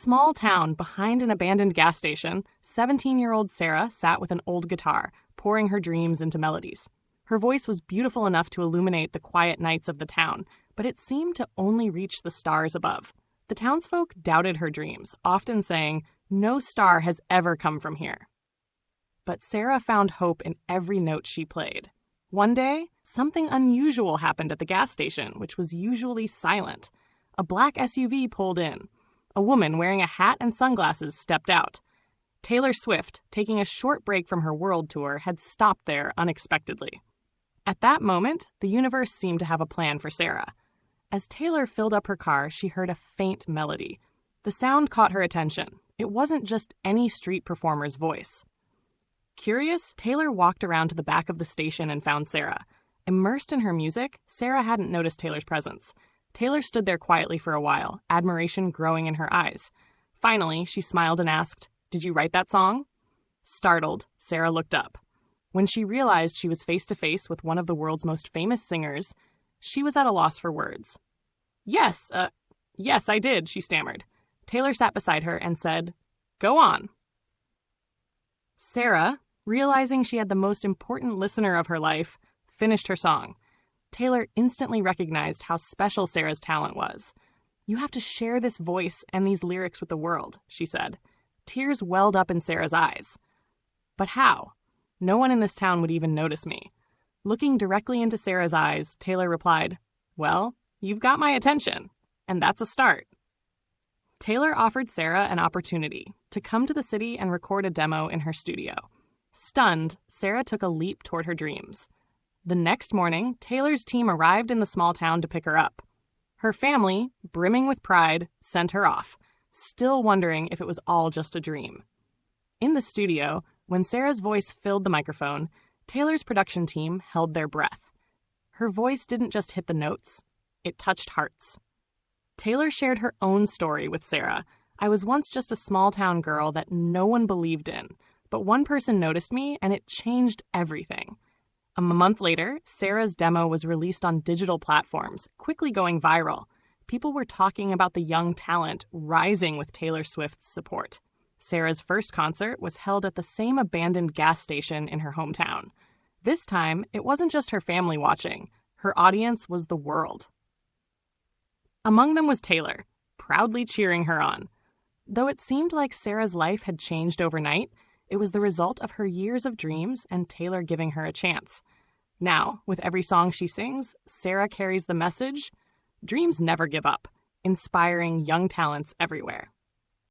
Small town behind an abandoned gas station, 17-year-old Sarah sat with an old guitar, pouring her dreams into melodies. Her voice was beautiful enough to illuminate the quiet nights of the town, but it seemed to only reach the stars above. The townsfolk doubted her dreams, often saying, "No star has ever come from here." But Sarah found hope in every note she played. One day, something unusual happened at the gas station, which was usually silent. A black SUV pulled in. A woman wearing a hat and sunglasses stepped out. Taylor Swift, taking a short break from her world tour, had stopped there unexpectedly. At that moment, the universe seemed to have a plan for Sarah. As Taylor filled up her car, she heard a faint melody. The sound caught her attention. It wasn't just any street performer's voice. Curious, Taylor walked around to the back of the station and found Sarah. Immersed in her music, Sarah hadn't noticed Taylor's presence. Taylor stood there quietly for a while, admiration growing in her eyes. Finally, she smiled and asked, "Did you write that song?" Startled, Sarah looked up. When she realized she was face to face with one of the world's most famous singers, she was at a loss for words. Yes, I did," she stammered. Taylor sat beside her and said, "Go on." Sarah, realizing she had the most important listener of her life, finished her song. Taylor instantly recognized how special Sarah's talent was. "You have to share this voice and these lyrics with the world," she said. Tears welled up in Sarah's eyes. But how? No one in this town would even notice me. Looking directly into Sarah's eyes, Taylor replied, "Well, you've got my attention, and that's a start." Taylor offered Sarah an opportunity to come to the city and record a demo in her studio. Stunned, Sarah took a leap toward her dreams. The next morning, Taylor's team arrived in the small town to pick her up. Her family, brimming with pride, sent her off, still wondering if it was all just a dream. In the studio, when Sarah's voice filled the microphone, Taylor's production team held their breath. Her voice didn't just hit the notes, it touched hearts. Taylor shared her own story with Sarah. "I was once just a small-town girl that no one believed in, but one person noticed me and it changed everything." A month later, Sarah's demo was released on digital platforms, quickly going viral. People were talking about the young talent rising with Taylor Swift's support. Sarah's first concert was held at the same abandoned gas station in her hometown. This time, it wasn't just her family watching. Her audience was the world. Among them was Taylor, proudly cheering her on. Though it seemed like Sarah's life had changed overnight, it was the result of her years of dreams and Taylor giving her a chance. Now, with every song she sings, Sarah carries the message, dreams never give up, inspiring young talents everywhere.